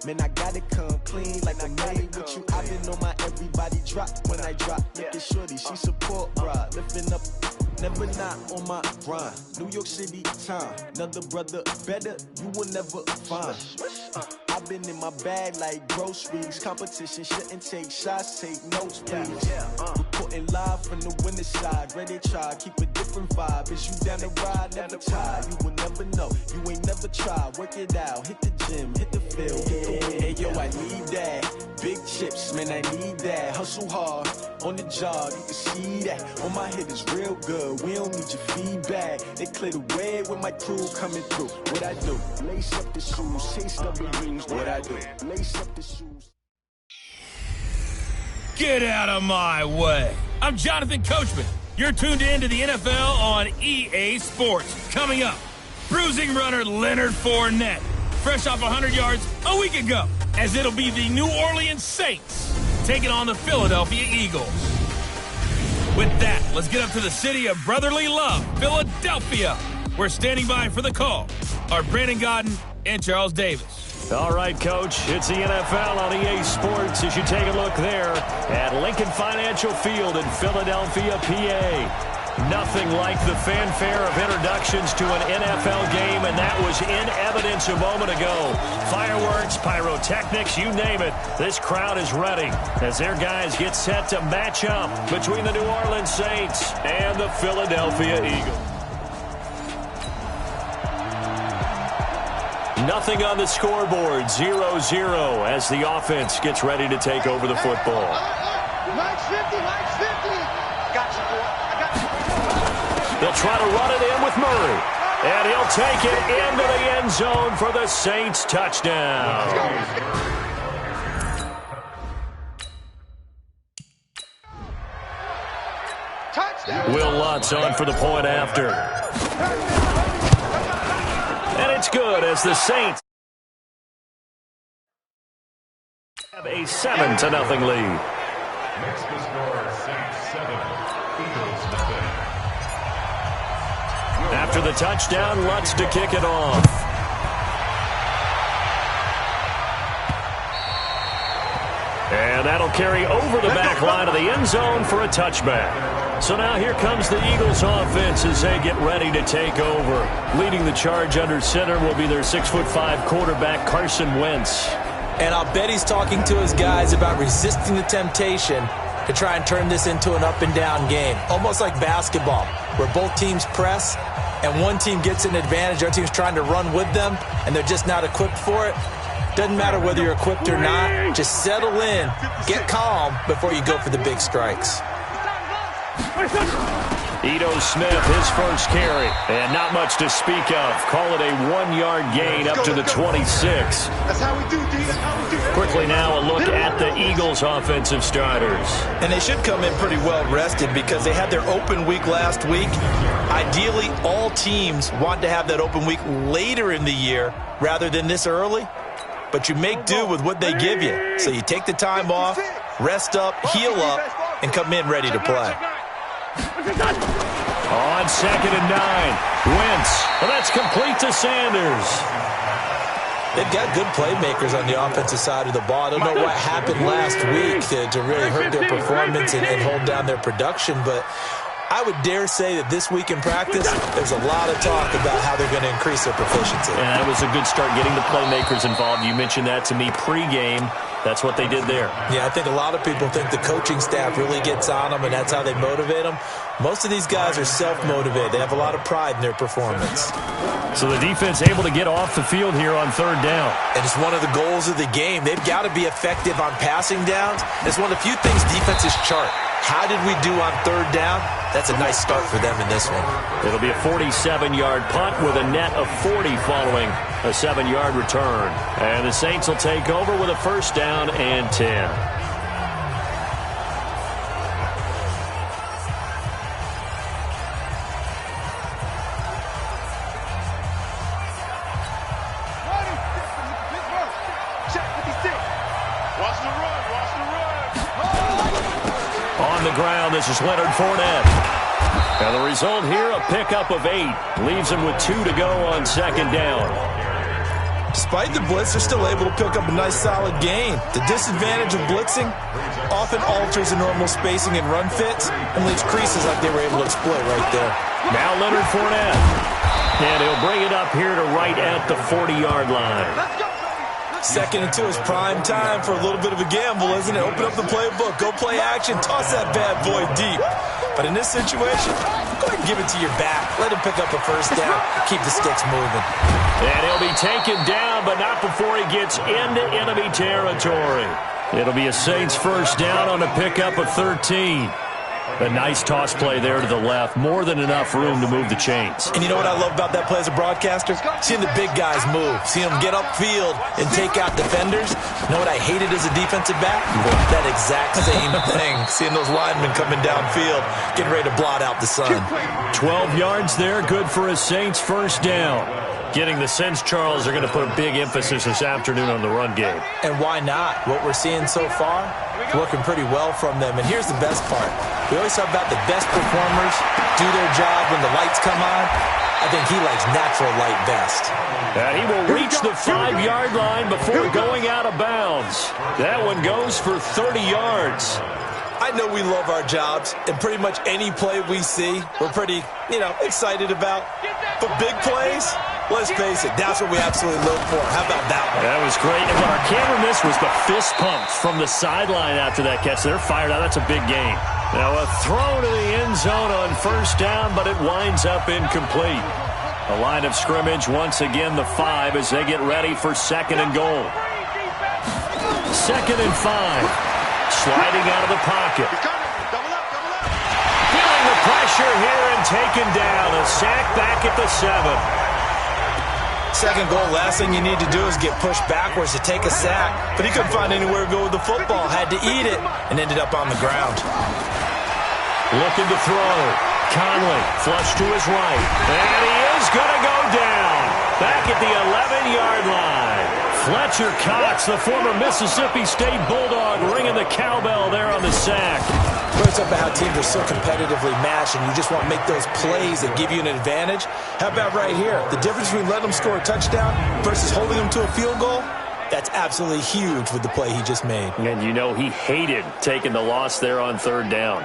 Man, I gotta come clean like I'm made with you. I've been on my everybody drop when I drop. Look at shorty, she support ride. Lifting up, never not on my grind. New York City time, another brother better, you will never find. I've been in my bag like groceries. Competition shouldn't take shots, take notes, please. Reporting live from the winner's side. Ready to try, keep a different vibe. Is you down the ride, never tired. You will never know, you ain't never tried. Work it out, hit the gym, hit the field, get the win. Hey yo, I need that. Big chips, man, I need that. Hustle hard, on the job, you can see that. On my head is real good, we don't need your feedback. They clear the way with my crew coming through. What I do? Lace up the shoes, taste of the rings. What I do? Lace up the shoes. Get out of my way. I'm Jonathan Coachman. You're tuned in to the NFL on EA Sports. Coming up, bruising runner Leonard Fournette, fresh off 100 yards a week ago, as it'll be the New Orleans Saints taking on the Philadelphia Eagles. With that, let's get up to the city of brotherly love, Philadelphia. We're standing by for the call are Brandon Godden and Charles Davis. All right, Coach, it's the NFL on EA Sports as you take a look there at Lincoln Financial Field in Philadelphia, PA. Nothing like the fanfare of introductions to an NFL game, and that was in evidence a moment ago. Fireworks, pyrotechnics, you name it. This crowd is ready as their guys get set to match up between the New Orleans Saints and the Philadelphia Eagles. Nothing on the scoreboard, 0-0 as the offense gets ready to take over the football. Max 50, Max 50. Got you, boy. I got you. They'll try to run it in with Murray. And he'll take it into the end zone for the Saints touchdown. Touchdown. Will Lutz on for the point after. And it's good as the Saints have a 7-0 lead. Next to score, Saints 7, Eagles nothing. After the touchdown, Lutz to kick it off. And that'll carry over the back line of the end zone for a touchback. So now here comes the Eagles offense as they get ready to take over. Leading the charge under center will be their 6'5" quarterback, Carson Wentz. And I'll bet he's talking to his guys about resisting the temptation to try and turn this into an up-and-down game. Almost like basketball, where both teams press, and one team gets an advantage, the other team's trying to run with them, and they're just not equipped for it. Doesn't matter whether you're equipped or not. Just settle in, get calm before you go for the big strikes. Ito Smith, his first carry, and not much to speak of. Call it a 1-yard gain up to the 26. That's how we do, D. That's how we do. Quickly now, a look at the Eagles' offensive starters. And they should come in pretty well rested because they had their open week last week. Ideally, all teams want to have that open week later in the year rather than this early. But you make do with what they give you. So you take the time off, rest up, heal up, and come in ready to play. On 2nd and 9, Wentz. Well, that's complete to Sanders. They've got good playmakers on the offensive side of the ball. I don't know what happened last week to really hurt their performance and hold down their production, but I would dare say that this week in practice, there's a lot of talk about how they're going to increase their proficiency. And that was a good start getting the playmakers involved. You mentioned that to me pregame. That's what they did there. Yeah, I think a lot of people think the coaching staff really gets on them, and that's how they motivate them. Most of these guys are self-motivated. They have a lot of pride in their performance. So the defense able to get off the field here on 3rd down. And it's one of the goals of the game. They've got to be effective on passing downs. It's one of the few things defenses chart. How did we do on 3rd down? That's a nice start for them in this one. It'll be a 47-yard punt with a net of 40 following a 7-yard return. And the Saints will take over with a 1st down and 10. This is Leonard Fournette. And the result here, a pickup of 8. Leaves him with 2 to go on 2nd down. Despite the blitz, they're still able to pick up a nice solid gain. The disadvantage of blitzing often alters the normal spacing and run fits and leaves creases like they were able to exploit right there. Now Leonard Fournette. And he'll bring it up here to right at the 40-yard line. Second and 2 is prime time for a little bit of a gamble, isn't it? Open up the playbook, go play action, toss that bad boy deep. But in this situation, go ahead and give it to your back. Let him pick up a first down. Keep the sticks moving. And he'll be taken down, but not before he gets into enemy territory. It'll be a Saints first down on a pickup of 13. A nice toss play there to the left. More than enough room to move the chains. And you know what I love about that play as a broadcaster? Seeing the big guys move. Seeing them get upfield and take out defenders. You know what I hated as a defensive back? That exact same thing. Seeing those linemen coming downfield, getting ready to blot out the sun. 12 yards there. Good for a Saints first down. Getting the sense, Charles, are going to put a big emphasis this afternoon on the run game. And why not? What we're seeing so far, working pretty well from them. And here's the best part. We always talk about the best performers do their job when the lights come on. I think he likes natural light best. And he will reach the 5-yard line before going out of bounds. That one goes for 30 yards. I know we love our jobs, and pretty much any play we see, we're pretty, excited about. But big plays, let's face it, that's what we absolutely live for. How about that one? That was great. And what our camera missed was the fist pumps from the sideline after that catch. They're fired out. That's a big gain. Now a throw to the end zone on first down, but it winds up incomplete. The line of scrimmage, once again, the 5 as they get ready for second and goal. Second and 5. Sliding out of the pocket. Feeling the pressure here and taken down. A sack back at the 7. Second goal, last thing you need to do is get pushed backwards to take a sack. But he couldn't find anywhere to go with the football. Had to eat it and ended up on the ground. Looking to throw. Conley, flush to his right. And he is going to go down. Back at the 11-yard line. Fletcher Cox, the former Mississippi State Bulldog, ringing the cowbell there on the sack. It's up about how teams are so competitively matched and you just want to make those plays that give you an advantage. How about right here? The difference between letting them score a touchdown versus holding them to a field goal, that's absolutely huge with the play he just made. And he hated taking the loss there on third down.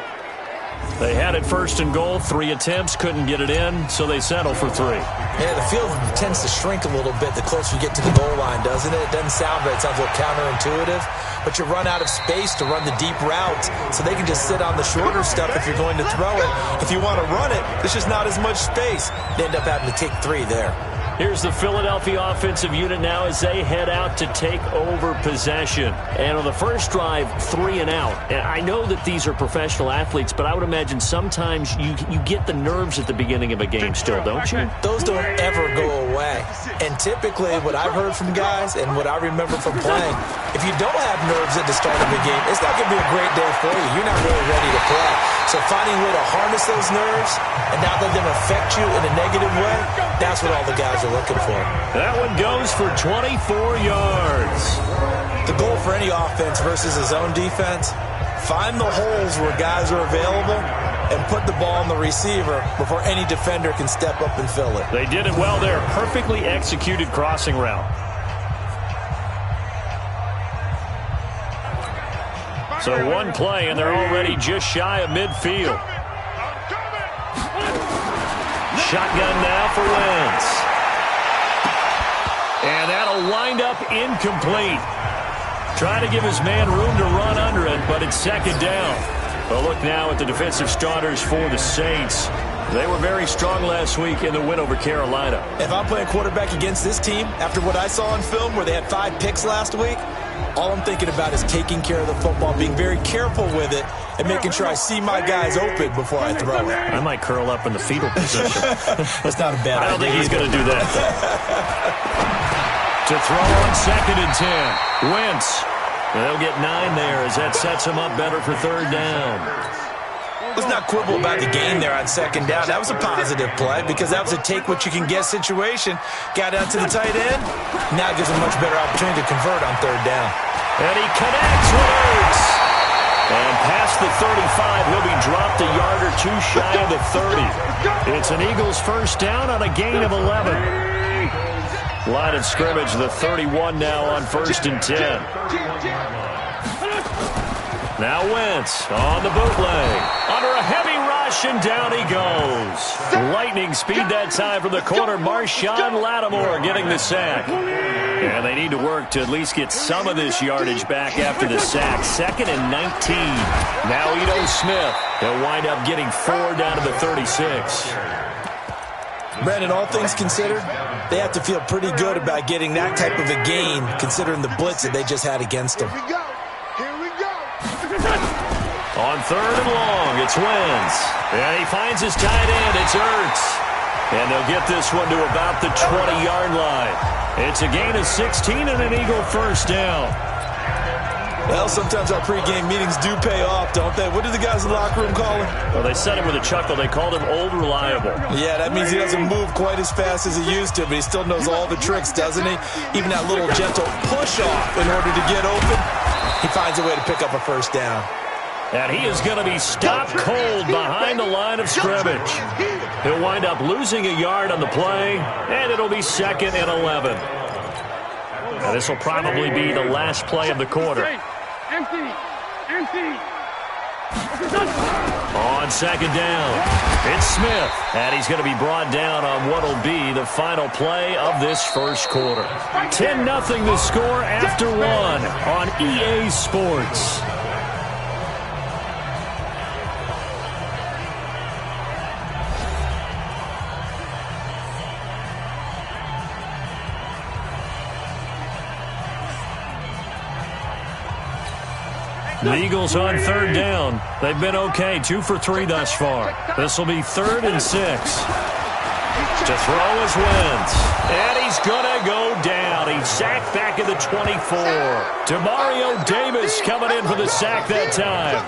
They had it first and goal, 3 attempts, couldn't get it in, so they settle for 3. Yeah, the field tends to shrink a little bit the closer you get to the goal line, doesn't it? It doesn't sound right. It sounds a little counterintuitive. But you run out of space to run the deep routes, so they can just sit on the shorter stuff if you're going to throw it. If you want to run it, there's just not as much space. They end up having to take 3 there. Here's the Philadelphia offensive unit now as they head out to take over possession. And on the first drive, 3 and out. And I know that these are professional athletes, but I would imagine sometimes you get the nerves at the beginning of a game still, don't you? Those don't ever go away. And typically what I've heard from guys and what I remember from playing, if you don't have nerves at the start of a game, it's not going to be a great day for you. You're not really ready to play. So finding a way to harness those nerves and not let them affect you in a negative way, that's what all the guys are looking for. That one goes for 24 yards. The goal for any offense versus his own defense, find the holes where guys are available and put the ball on the receiver before any defender can step up and fill it. They did it well there. Perfectly executed crossing route. So one play, and they're already just shy of midfield. Shotgun now for Wentz. And that'll wind up incomplete. Trying to give his man room to run under it, but it's second down. Well, look now at the defensive starters for the Saints. They were very strong last week in the win over Carolina. If I'm playing quarterback against this team, after what I saw on film where they had 5 picks last week, all I'm thinking about is taking care of the football, being very careful with it, and making sure I see my guys open before I throw it. I might curl up in the fetal position. That's not a bad idea. I don't think he's going to do that. To throw on second and 10. Wentz. And they'll get 9 there as that sets him up better for third down. Let's not quibble about the gain there on second down. That was a positive play because that was a take-what-you-can-get situation. Got out to the tight end. Now it gives him a much better opportunity to convert on third down. And he connects with Ertz. And past the 35, he'll be dropped a yard or 2 shy of the 30. It's an Eagles first down on a gain of 11. Line of scrimmage, the 31 now on 1st and 10. Now Wentz on the bootleg. Under a heavy rush, and down he goes. Lightning speed that time from the corner. Marshawn Lattimore getting the sack. And they need to work to at least get some of this yardage back after the sack. 2nd and 19. Now Ito Smith. They'll wind up getting 4 down to the 36. Brandon, all things considered, they have to feel pretty good about getting that type of a gain, considering the blitz that they just had against them. Here we go. On 3rd and long, it's Wentz. And he finds his tight end. It's Ertz. And they'll get this one to about the 20-yard line. It's a gain of 16 and an Eagle first down. Well, sometimes our pregame meetings do pay off, don't they? What do the guys in the locker room call him? Well, they said it with a chuckle. They called him Old Reliable. Yeah, that means he doesn't move quite as fast as he used to, but he still knows all the tricks, doesn't he? Even that little gentle push-off in order to get open, he finds a way to pick up a first down. And he is going to be stopped cold behind the line of scrimmage. He'll wind up losing a yard on the play, and it'll be 2nd and 11. Now, this will probably be the last play of the quarter. Empty. On 2nd down, it's Smith, and he's going to be brought down on what will be the final play of this first quarter. 10-0 the score after 1 on EA Sports. The Eagles on 3rd down. They've been okay, 2 for 3 thus far. This will be 3rd and 6. To throw is Wentz. And he's going to go down. He's sacked back at the 24. Demario Davis coming in for the sack that time.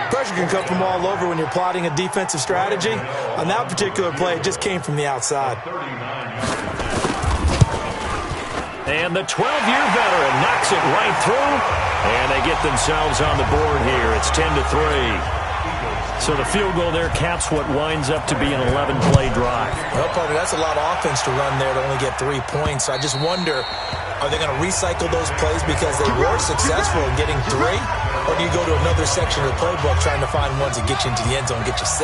Pressure can come from all over when you're plotting a defensive strategy. On that particular play, it just came from the outside. And the 12-year veteran knocks it right through. And they get themselves on the board here. It's 10-3. So the field goal there caps what winds up to be an 11-play drive. Well, partner, that's a lot of offense to run there to only get 3 points. So I just wonder, are they going to recycle those plays because they were successful in getting 3? Or do you go to another section of the playbook trying to find ones that get you into the end zone and get you 6?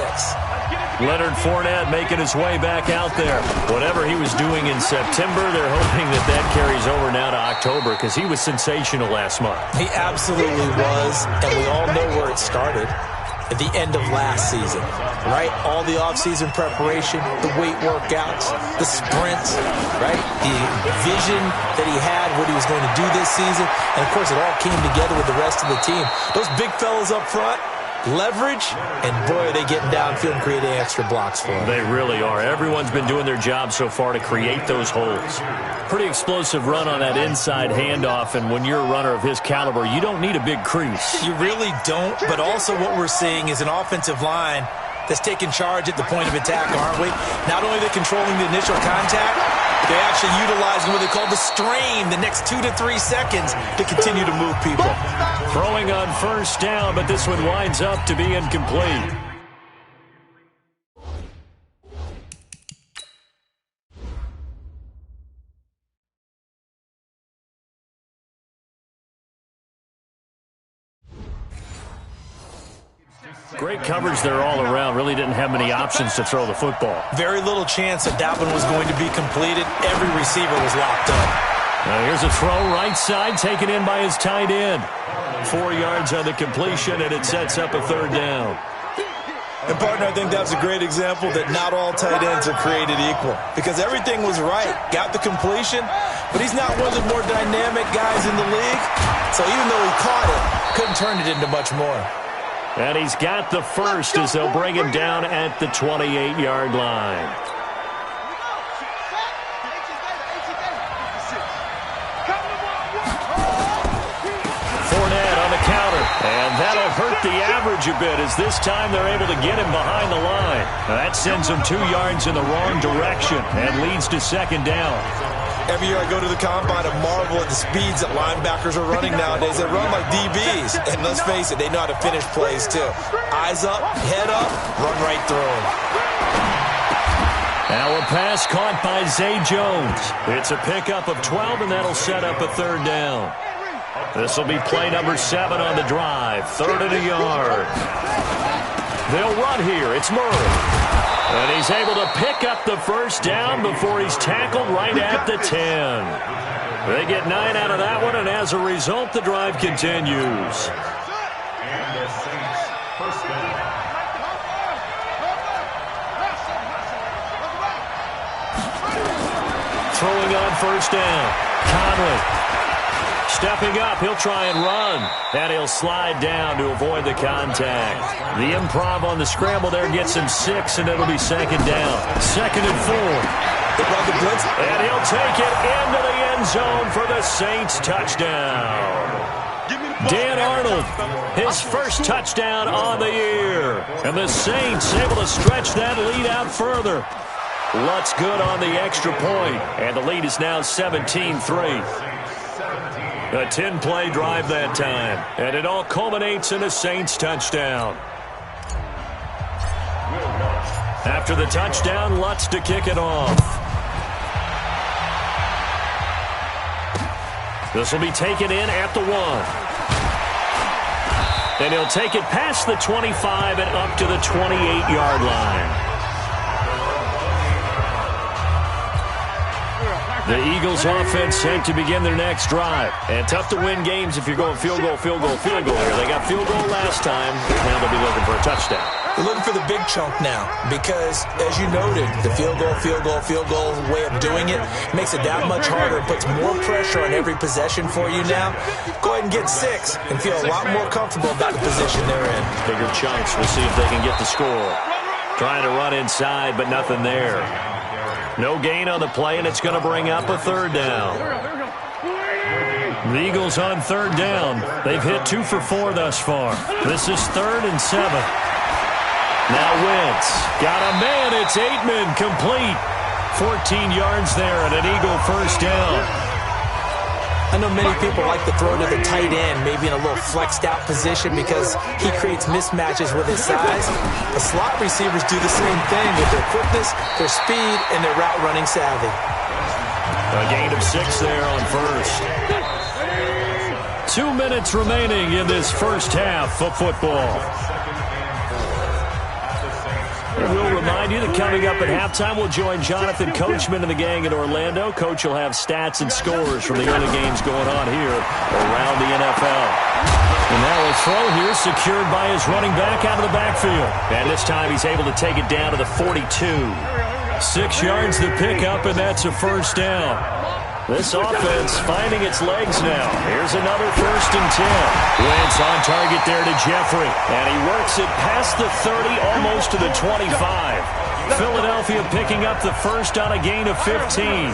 Leonard Fournette making his way back out there. Whatever he was doing in September, they're hoping that that carries over now to October because he was sensational last month. He absolutely was, and we all know where it started. At the end of last season, right? All the offseason preparation, the weight workouts, the sprints, right? The vision that he had, what he was going to do this season. And, of course, it all came together with the rest of the team. Those big fellas up front, leverage, and boy, are they getting downfield and creating extra blocks for them. They really are. Everyone's been doing their job so far to create those holes. Pretty explosive run on that inside handoff, and when you're a runner of his caliber, you don't need a big crease. You really don't, but also what we're seeing is an offensive line that's taking charge at the point of attack, aren't we? Not only are they controlling the initial contact, they actually utilize what they call the strain the next 2 to 3 seconds to continue to move people. Throwing on 1st down, but this one winds up to be incomplete. Great coverage there all around. Really didn't have many options to throw the football. Very little chance that one was going to be completed. Every receiver was locked up. Now here's a throw right side taken in by his tight end. 4 yards on the completion, and it sets up a 3rd down. And, partner, I think that was a great example that not all tight ends are created equal because everything was right. Got the completion, but he's not one of the more dynamic guys in the league. So even though he caught it, couldn't turn it into much more. And he's got the first as they'll bring him down at the 28-yard line. Fournette on the counter, and that'll hurt the average a bit as this time they're able to get him behind the line. That sends him 2 yards in the wrong direction and leads to 2nd down. Every year I go to the combine and marvel at the speeds that linebackers are running nowadays. They run like DBs. And let's face it, they know how to finish plays too. Eyes up, head up, run right through them. Now a pass caught by Zay Jones. It's a pickup of 12, and that'll set up a third down. This will be play number 7 on the drive. 3rd and a yard. They'll run here. It's Murray. And he's able to pick up the first down before he's tackled right at the 10. They get 9 out of that one, and as a result, the drive continues. And the Saints first down. Throwing on first down. Conley. Stepping up, he'll try and run. And he'll slide down to avoid the contact. The improv on the scramble there gets him 6, and it'll be 2nd down. 2nd and 4. And he'll take it into the end zone for the Saints touchdown. Dan Arnold, his first touchdown on the year. And the Saints able to stretch that lead out further. Lutz good on the extra point, and the lead is now 17-3. A 10-play drive that time, and it all culminates in a Saints touchdown. After the touchdown, Lutz to kick it off. This will be taken in at the 1. And he'll take it past the 25 and up to the 28-yard line. The Eagles offense set to begin their next drive. And tough to win games if you're going field goal, field goal, field goal here. They got field goal last time. Now they'll be looking for a touchdown. They're looking for the big chunk now because, as you noted, the field goal way of doing it makes it that much harder. It puts more pressure on every possession for you now. Go ahead and get 6 and feel a lot more comfortable about the position they're in. Bigger chunks. We'll see if they can get the score. Trying to run inside, but nothing there. No gain on the play, and it's going to bring up a 3rd down. The Eagles on 3rd down. They've hit 2 for 4 thus far. This is 3rd and 7. Now Wentz. Got a man. It's Aitman complete. 14 yards there and an Eagle first down. I know many people like to throw to the tight end, maybe in a little flexed out position because he creates mismatches with his size. The slot receivers do the same thing with their quickness, their speed, and their route running savvy. A gain of 6 there on first. 2 minutes remaining in this first half of football. We'll remind you that coming up at halftime, we'll join Jonathan Coachman and the gang in Orlando. Coach will have stats and scores from the early games going on here around the NFL. And now a throw here secured by his running back out of the backfield. And this time he's able to take it down to the 42. 6 yards to pick up, and that's a first down. This offense finding its legs now. Here's another 1st and 10. Wentz on target there to Jeffrey. And he works it past the 30, almost to the 25. Philadelphia picking up the first on a gain of 15.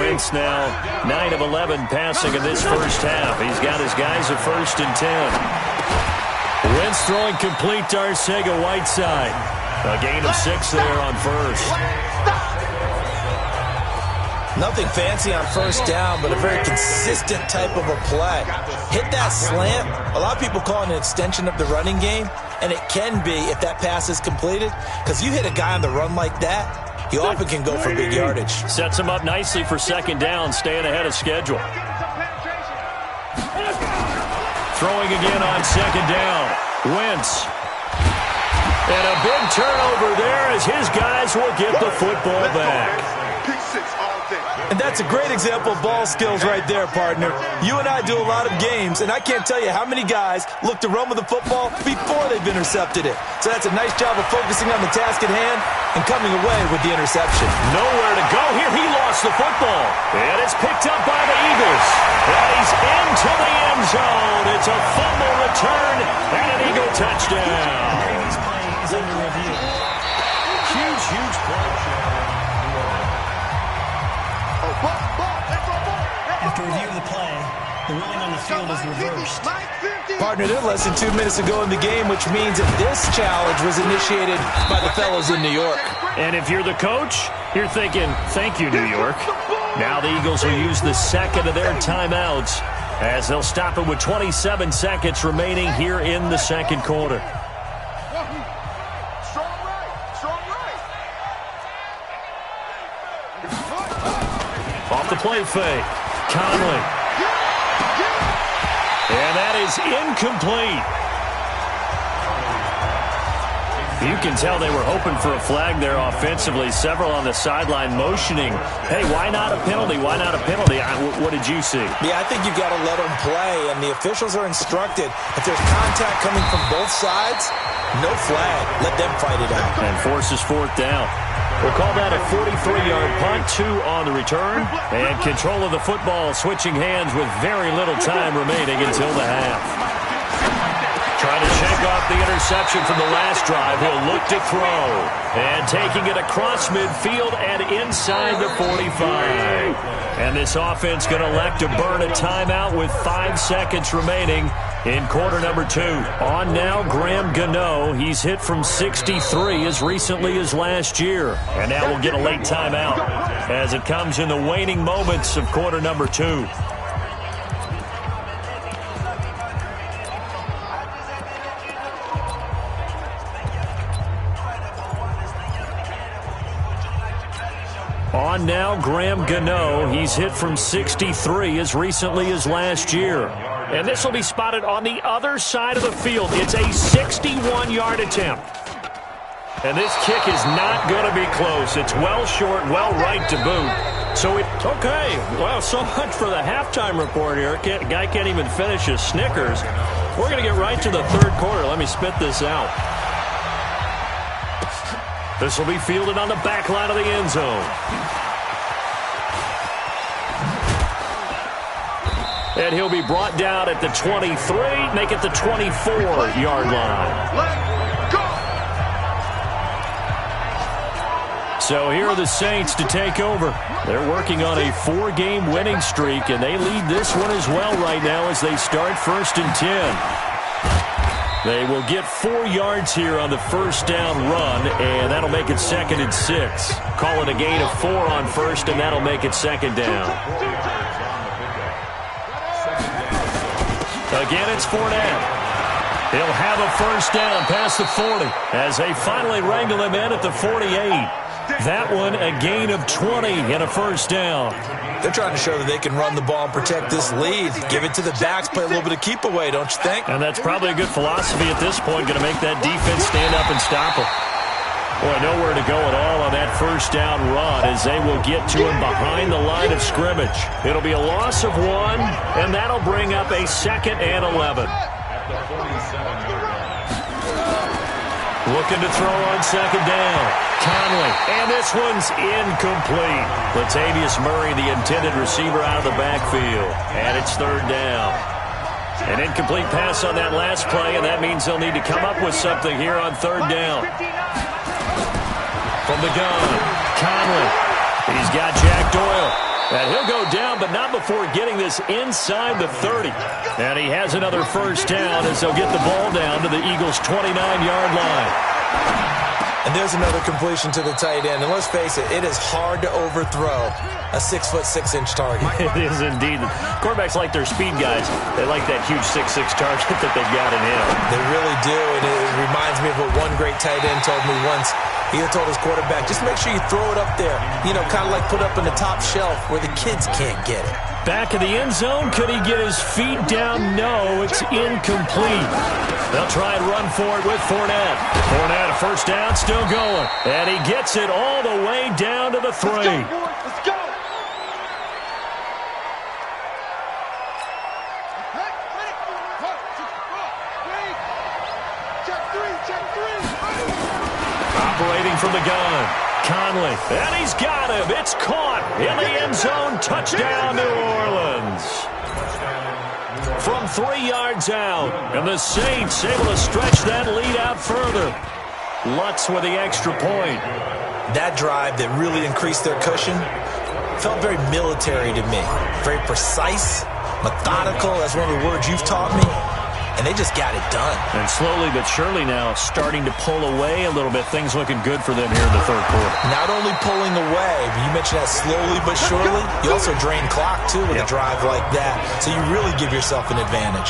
Wentz now 9 of 11 passing in this first half. He's got his guys a 1st and 10. Wentz throwing complete to Arcega-Whiteside. A gain of 6 there on first. Nothing fancy on first down, but a very consistent type of a play. Hit that slant. A lot of people call it an extension of the running game, and it can be if that pass is completed, because you hit a guy on the run like that, he often can go for big yardage. Sets him up nicely for 2nd down, staying ahead of schedule. Throwing again on 2nd down. Wentz. And a big turnover there as his guys will get the football back. And that's a great example of ball skills right there, partner. You and I do a lot of games, and I can't tell you how many guys look to run with the football before they've intercepted it. So that's a nice job of focusing on the task at hand and coming away with the interception. Nowhere to go here. He lost the football. And it's picked up by the Eagles. And he's into the end zone. It's a fumble return and an Eagle touchdown. This play is under review. Huge play. After review of the play, the ruling on the field is reversed. Partner, they're less than 2 minutes to go in the game, which means that this challenge was initiated by the fellows in New York. And if you're the coach, you're thinking, thank you, New York. Now the Eagles will use the 2nd of their timeouts as they'll stop it with 27 seconds remaining here in the 2nd quarter. play fake. Conley. And that is incomplete. You can tell they were hoping for a flag there offensively. Several on the sideline motioning, hey, why not a penalty? Why not a penalty? What did you see? Yeah, I think you've got to let them play, and the officials are instructed. If there's contact coming from both sides, no flag. Let them fight it out. And forces fourth down. We'll call that a 43-yard punt, 2 on the return. And control of the football switching hands with very little time remaining until the half. Trying to shake off the interception from the last drive. He'll look to throw. And taking it across midfield and inside the 45. And this offense going to elect to burn a timeout with 5 seconds remaining in quarter number 2. On now, Graham Gano. He's hit from 63 as recently as last year. And now we'll get a late timeout as it comes in the waning moments of quarter number 2. On now, Graham Gano. He's hit from 63 as recently as last year. And this will be spotted on the other side of the field. It's a 61-yard attempt. And this kick is not going to be close. It's well short, well right to boot. So okay, well, so much for the halftime report here. Guy can't even finish his Snickers. We're going to get right to the third quarter. Let me spit this out. This will be fielded on the back line of the end zone. And he'll be brought down at the 23, make it the 24-yard line. So here are the Saints to take over. They're working on a 4-game winning streak, and they lead this one as well right now as they start 1st and 10. They will get 4 yards here on the first down run, and that'll make it 2nd and 6. Call it a gain of 4 on first, and that'll make it 2nd down. Again, it's Fournette. He'll have a first down past the 40 as they finally wrangle him in at the 48. That one a gain of 20 and a first down. They're trying to show that they can run the ball and protect this lead. Give it to the backs, play a little bit of keep away, don't you think? And that's probably a good philosophy at this point, going to make that defense stand up and stop them. Boy, nowhere to go at all on that first down run as they will get to him behind the line of scrimmage. It'll be a loss of 1, and that'll bring up a 2nd and 11. Looking to throw on 2nd down. Conley, and this one's incomplete. Latavius Murray, the intended receiver, out of the backfield. And it's 3rd down. An incomplete pass on that last play, and that means they'll need to come up with something here on 3rd down. From the gun, Conley. He's got Jack Doyle. And he'll go down, but not before getting this inside the 30. And he has another first down as they'll get the ball down to the Eagles' 29-yard line. And there's another completion to the tight end. And let's face it, it is hard to overthrow a 6'6" target. It is indeed. Quarterbacks like their speed guys. They like that huge 6'6" target that they've got in him. They really do, and it reminds me of what one great tight end told me once. He told his quarterback, just make sure you throw it up there. You know, kind of like put up in the top shelf where the kids can't get it. Back of the end zone. Could he get his feet down? No, it's incomplete. They'll try and run for it with Fournette. Fournette, a first down, still going. And he gets it all the way down to the 3. Let's go! Operating from the gun. Conley, and he's got him. It's caught in the end zone. Touchdown, New Orleans. From 3 yards out, and the Saints able to stretch that lead out further. Lutz with the extra point. That drive that really increased their cushion felt very military to me. Very precise, methodical. That's one of the words you've taught me. And they just got it done. And slowly but surely now starting to pull away a little bit. Things looking good for them here in the third quarter. Not only pulling away, but you mentioned that slowly but surely. You also drain clock, too, with a drive like that. So you really give yourself an advantage.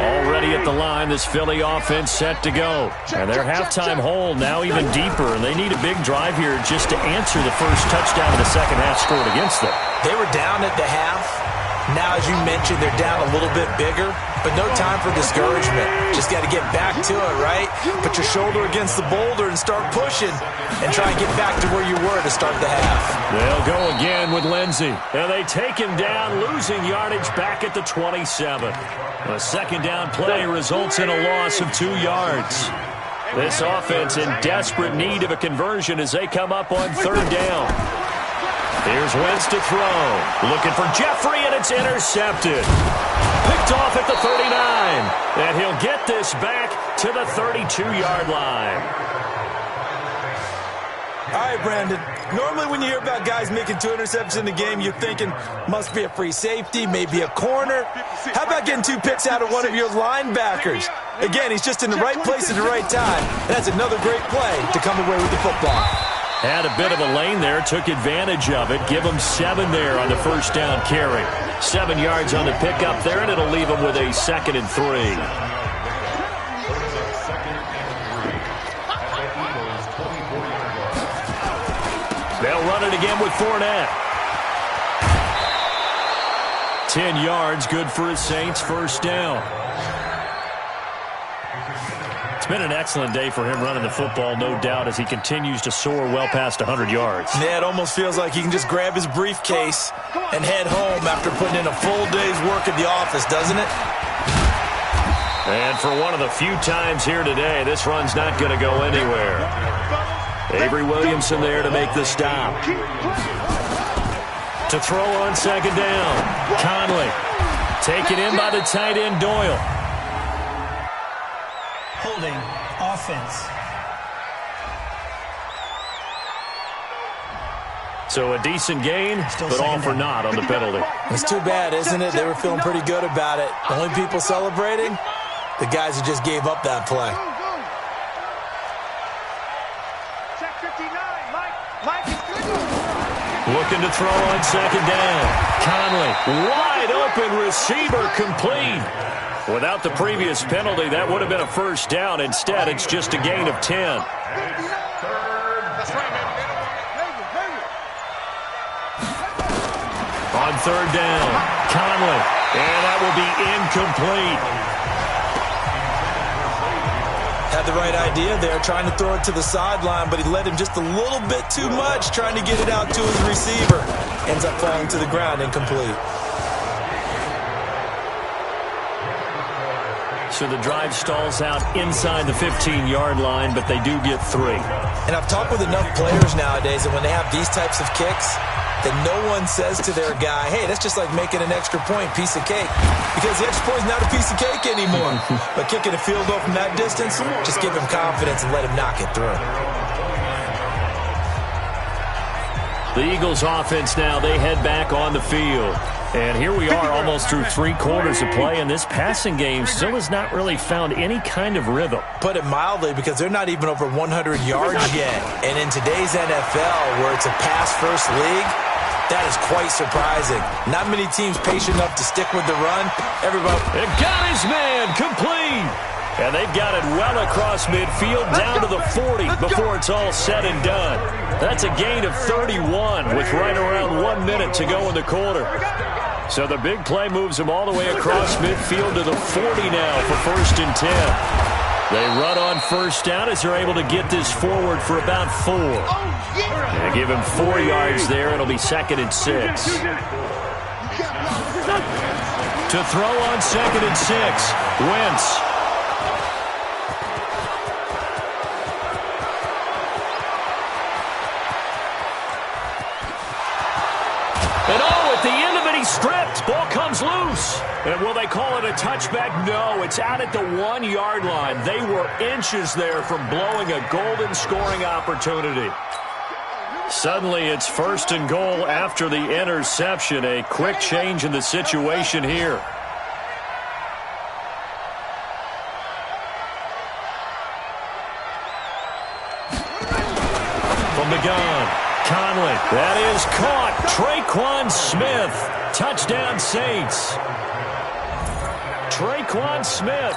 Already at the line, this Philly offense set to go. And their halftime hole now even deeper, and they need a big drive here just to answer the first touchdown of the second half scored against them. They were down at the half. Now, as you mentioned, they're down a little bit bigger, but no time for discouragement. Just got to get back to it, right? Put your shoulder against the boulder and start pushing and try and get back to where you were to start the half. They'll go again with Lindsey. And they take him down, losing yardage back at the 27. A second down play results in a loss of 2 yards. This offense in desperate need of a conversion as they come up on third down. Here's Wentz to throw. Looking for Jeffrey, and it's intercepted. Picked off at the 39. And he'll get this back to the 32-yard line. All right, Brandon. Normally when you hear about guys making 2 interceptions in the game, you're thinking must be a free safety, maybe a corner. How about getting 2 picks out of one of your linebackers? Again, he's just in the right place at the right time. That's another great play to come away with the football. Had a bit of a lane there, took advantage of it. Give him 7 there on the first down carry. 7 yards on the pickup there, and it'll leave him with a 2nd and 3. They'll run it again with Fournette. 10 yards, good for his Saints, first down. It's been an excellent day for him running the football, no doubt, as he continues to soar well past 100 yards. Yeah, it almost feels like he can just grab his briefcase and head home after putting in a full day's work at the office, doesn't it? And for one of the few times here today, this run's not going to go anywhere. Avery Williamson there to make the stop. To throw on second down. Conley. Taken in by the tight end Doyle. Holding offense. So a decent gain, but all for naught on the penalty. It's too bad, isn't it? They were feeling pretty good about it. The only people celebrating, the guys who just gave up that play. Looking to throw on second down. Conley, wide open receiver, complete. Without the previous penalty, that would have been a first down. Instead, it's just a gain of 10. On third down, Conley, and that will be incomplete. Had the right idea there, trying to throw it to the sideline, but he led him just a little bit too much, trying to get it out to his receiver. Ends up falling to the ground, incomplete. So the drive stalls out inside the 15-yard line, but they do get 3. And I've talked with enough players nowadays that when they have these types of kicks, that no one says to their guy, hey, that's just like making an extra point, piece of cake. Because the extra point is not a piece of cake anymore. But kicking a field goal from that distance, just give him confidence and let him knock it through. The Eagles offense now, they head back on the field. And here we are almost through 3 quarters of play, and this passing game still has not really found any kind of rhythm. Put it mildly, because they're not even over 100 yards yet. And in today's NFL, where it's a pass-first league, that is quite surprising. Not many teams patient enough to stick with the run. Everybody... It got his man, complete. And they've got it well across midfield, down to the 40 before it's all said and done. That's a gain of 31 with right around 1 minute to go in the quarter. So the big play moves them all the way across midfield to the 40 now for first and 10. They run on first down as they're able to get this forward for about 4. And give him 4 yards there. It'll be 2nd and 6. To throw on 2nd and 6, Wentz. And at the end of it, he's stripped. Ball comes loose. And will they call it a touchback? No, it's out at the 1-yard line. They were inches there from blowing a golden scoring opportunity. Suddenly, it's 1st and goal after the interception. A quick change in the situation here. From the gun. Conley, that is caught. Traquan Smith, touchdown Saints. Roquan Smith,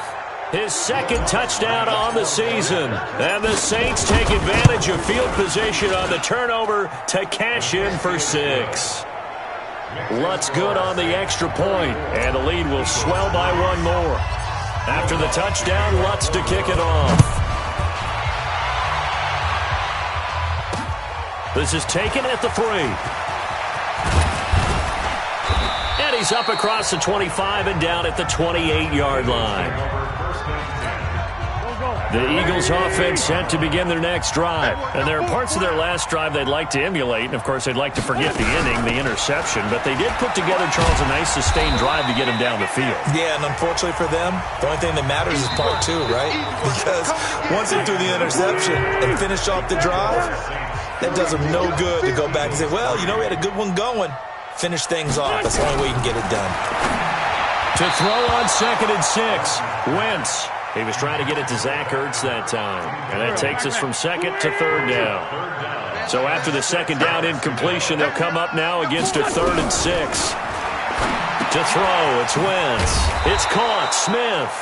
his second touchdown on the season. And the Saints take advantage of field position on the turnover to cash in for 6. Lutz good on the extra point, and the lead will swell by one more. After the touchdown, Lutz to kick it off. This is taken at the 3. And he's up across the 25 and down at the 28-yard line. The Eagles offense set to begin their next drive. And there are parts of their last drive they'd like to emulate. And, of course, they'd like to forget the inning, the interception. But they did put together, Charles, a nice sustained drive to get him down the field. Yeah, and unfortunately for them, the only thing that matters is part 2, right? Because once they threw the interception and finished off the drive, that does them no good to go back and say, well, you know, we had a good one going. Finish things off. That's the only way you can get it done. To throw on 2nd and 6, Wentz. He was trying to get it to Zach Ertz that time. And that takes us from 2nd to 3rd down. So after the 2nd down incompletion, they'll come up now against a 3rd and 6. To throw, it's Wentz. It's caught, Smith.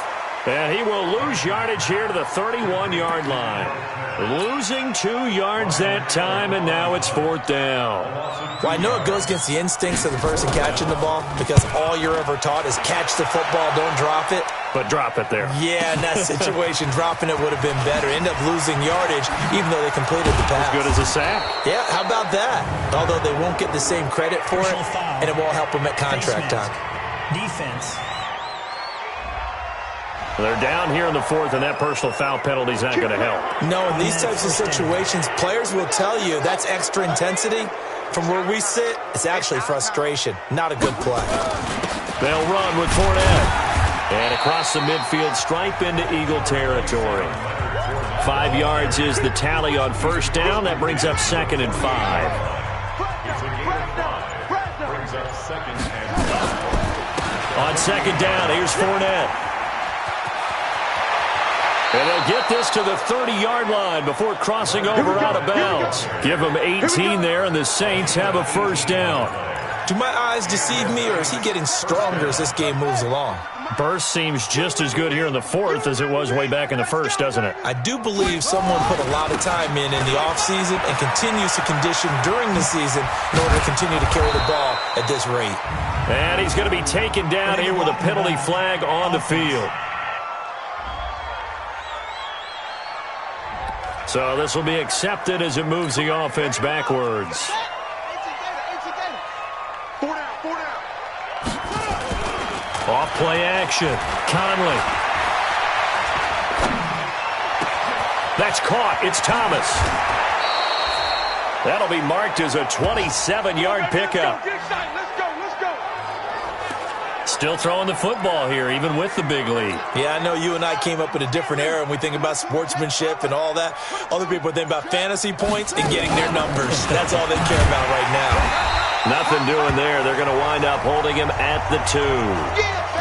And he will lose yardage here to the 31-yard line. Losing 2 yards that time, and now it's 4th down. Well, I know it goes against the instincts of the person catching the ball because all you're ever taught is catch the football, don't drop it. But drop it there. Yeah, in that situation, dropping it would have been better. End up losing yardage, even though they completed the pass. As good as a sack. Yeah, how about that? Although they won't get the same credit for it, and it won't help them at contract time. Defense. They're down here in the 4th, and that personal foul penalty is not going to help. No, in these types of situations, players will tell you that's extra intensity. From where we sit, it's actually frustration. Not a good play. They'll run with Fournette. And across the midfield, stripe into Eagle territory. 5 yards is the tally on 1st down. That brings up 2nd and 5. On 2nd down, here's Fournette. And they'll get this to the 30-yard line before crossing over out of bounds. Give them 18 there, and the Saints have a 1st down. Do my eyes deceive me, or is he getting stronger as this game moves along? Burst seems just as good here in the 4th as it was way back in the 1st, doesn't it? I do believe someone put a lot of time in the offseason and continues to condition during the season in order to continue to carry the ball at this rate. And he's going to be taken down here with a penalty flag on the field. So this will be accepted as it moves the offense backwards. Off play action. Conley. That's caught. It's Thomas. That'll be marked as a 27-yard pickup. Still throwing the football here, even with the big lead. Yeah, I know you and I came up in a different era, and we think about sportsmanship and all that. Other people think about fantasy points and getting their numbers. That's all they care about right now. Nothing doing there. They're going to wind up holding him at the 2.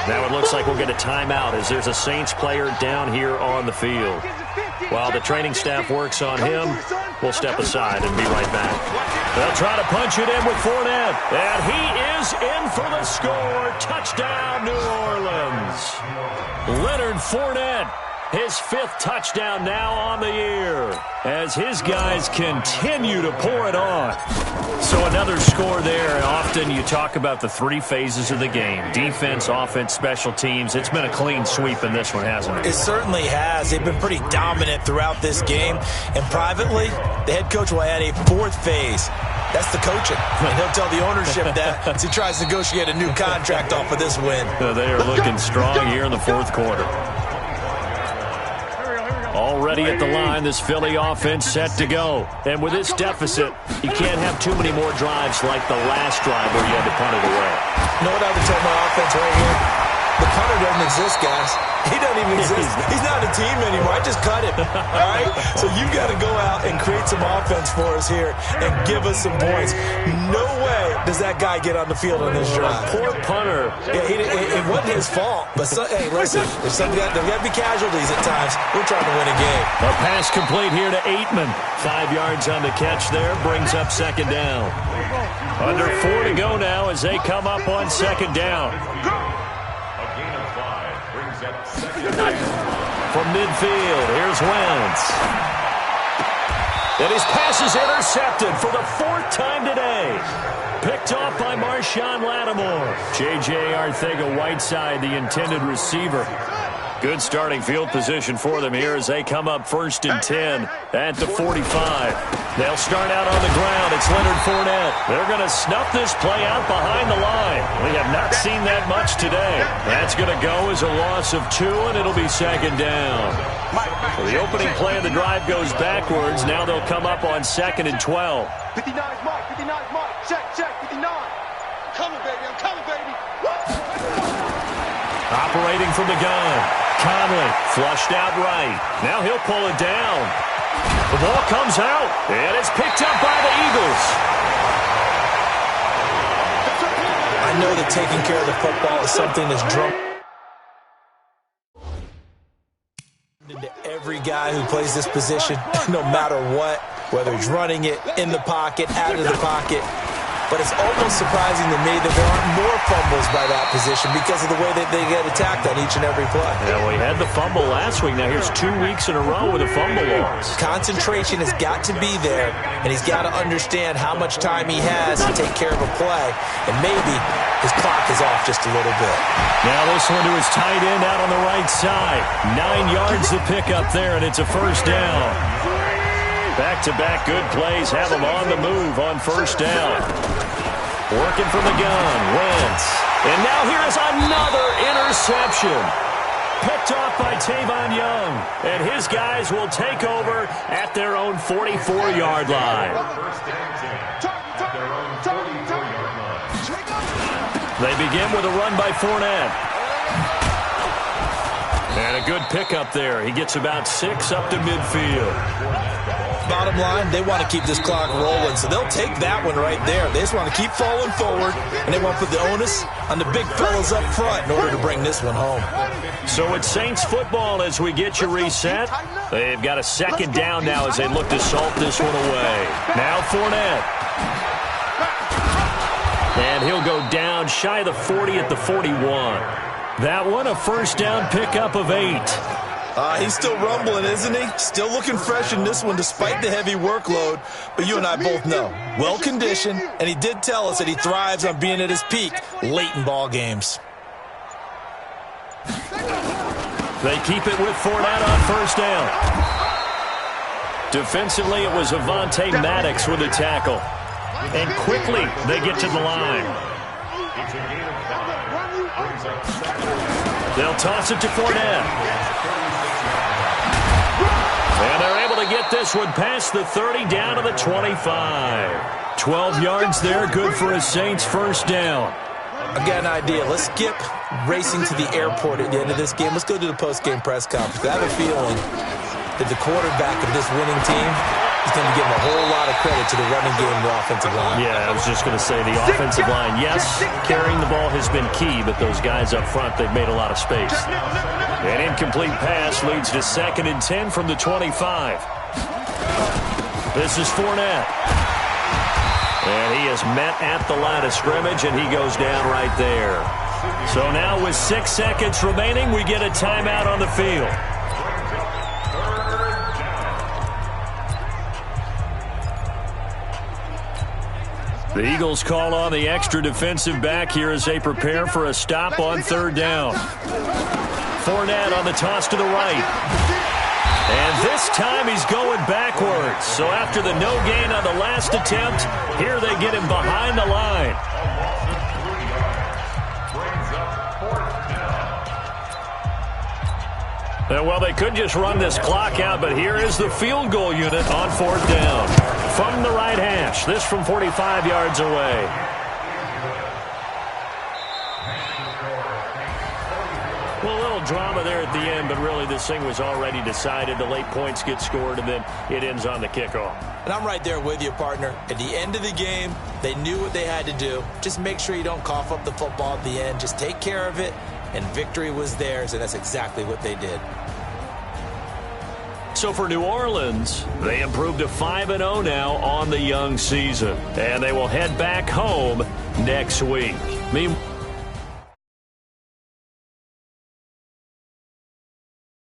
Now it looks like we'll get a timeout as there's a Saints player down here on the field. While the training staff works on him, we'll step aside and be right back. They'll try to punch it in with Fournette. And he is in for the score. Touchdown, New Orleans. Leonard Fournette, his 5th touchdown now on the year as his guys continue to pour it on. So another score there. Often you talk about the 3 phases of the game. Defense, offense, special teams. It's been a clean sweep in this one, hasn't it? It certainly has. They've been pretty dominant throughout this game. And privately, the head coach will add a 4th phase. That's the coaching. And he'll tell the ownership that as he tries to negotiate a new contract off of this win. They are looking strong here in the 4th quarter. Already at the line, this Philly offense set to go. And with this deficit, you can't have too many more drives like the last drive where you had to punt it away. You know what I would tell my offense right here? The punter doesn't exist, guys. He doesn't even exist. He's not a team anymore. I just cut him. All right? So you got to go out and create some offense for us here and give us some points. No way does that guy get on the field on this drive. Poor punter. Yeah, it wasn't his fault. But, hey, listen, there's got to be casualties at times. We're trying to win a game. A pass complete here to Aitman. 5 yards on the catch there. Brings up 2nd down. Under 4 to go now as they come up on 2nd down. A gain of 5 brings up From midfield, here's Wentz. And his pass is intercepted for the 4th time today. Picked off by Marshawn Lattimore. J.J. Arcega-Whiteside, the intended receiver. Good starting field position for them here as they come up 1st and 10 at the 45. They'll start out on the ground. It's Leonard Fournette. They're going to snuff this play out behind the line. We have not seen that much today. That's going to go as a loss of 2, and it'll be 2nd down. Well, the opening play of the drive goes backwards. Now they'll come up on 2nd and 12. 59 is Mike. 59 is Mike. Check, 59. I'm coming, baby. I'm coming, baby. Operating from the gun. Conley flushed out right. Now he'll pull it down. The ball comes out, and it's picked up by the Eagles. I know that taking care of the football is something that's drunk into every guy who plays this position, no matter what, whether he's running it, in the pocket, out of the pocket. But it's almost surprising to me that there aren't more fumbles by that position because of the way that they get attacked on each and every play. Yeah, we had the fumble last week. Now here's 2 weeks in a row with a fumble loss. Concentration has got to be there, and he's got to understand how much time he has to take care of a play, and maybe his clock is off just a little bit. Now this one to his tight end out on the right side. 9 yards to pick up there, and it's a 1st down. Back-to-back good plays have him on the move on 1st down. Working from the gun, Wentz. And now here is another interception. Picked off by Tavon Young. And his guys will take over at their own 44-yard line. They begin with a run by Fournette. And a good pickup there. He gets about 6 up to midfield. Bottom line, they want to keep this clock rolling, so they'll take that one right there. They just want to keep falling forward, and they want to put the onus on the big fellas up front in order to bring this one home. So it's Saints football as we get you reset. They've got a 2nd down now as they look to salt this one away. Now Fournette. And he'll go down shy of the 40 at the 41. That one a 1st down pickup of 8. He's still rumbling, isn't he? Still looking fresh in this one despite the heavy workload. But you and I both know, well-conditioned, and he did tell us that he thrives on being at his peak late in ball games. They keep it with Fournette on 1st down. Defensively, it was Avonte Maddox with a tackle. And quickly, they get to the line. They'll toss it to Fournette. And they're able to get this one past the 30 down to the 25. 12 yards there, good for a Saints 1st down. I've got an idea. Let's skip racing to the airport at the end of this game. Let's go to the post-game press conference. I have a feeling that the quarterback of this winning team is going to give him a whole lot of credit to the running game and the offensive line. Yeah, I was just going to say the offensive line. Yes, carrying the ball has been key, but those guys up front, they've made a lot of space. An incomplete pass leads to 2nd and 10 from the 25. This is Fournette. And he is met at the line of scrimmage, and he goes down right there. So now with 6 seconds remaining, we get a timeout on the field. The Eagles call on the extra defensive back here as they prepare for a stop on 3rd down. Fournette on the toss to the right. And this time he's going backwards. So after the no gain on the last attempt, here they get him behind the line. And well, they could just run this clock out, but here is the field goal unit on 4th down. From the right hash, this from 45 yards away. Well, a little drama there at the end, but really this thing was already decided. The late points get scored, and then it ends on the kickoff. And I'm right there with you, partner. At the end of the game, they knew what they had to do. Just make sure you don't cough up the football at the end. Just take care of it, and victory was theirs, and that's exactly what they did. So for New Orleans, they improved to 5-0 now on the young season. And they will head back home next week. Meanwhile,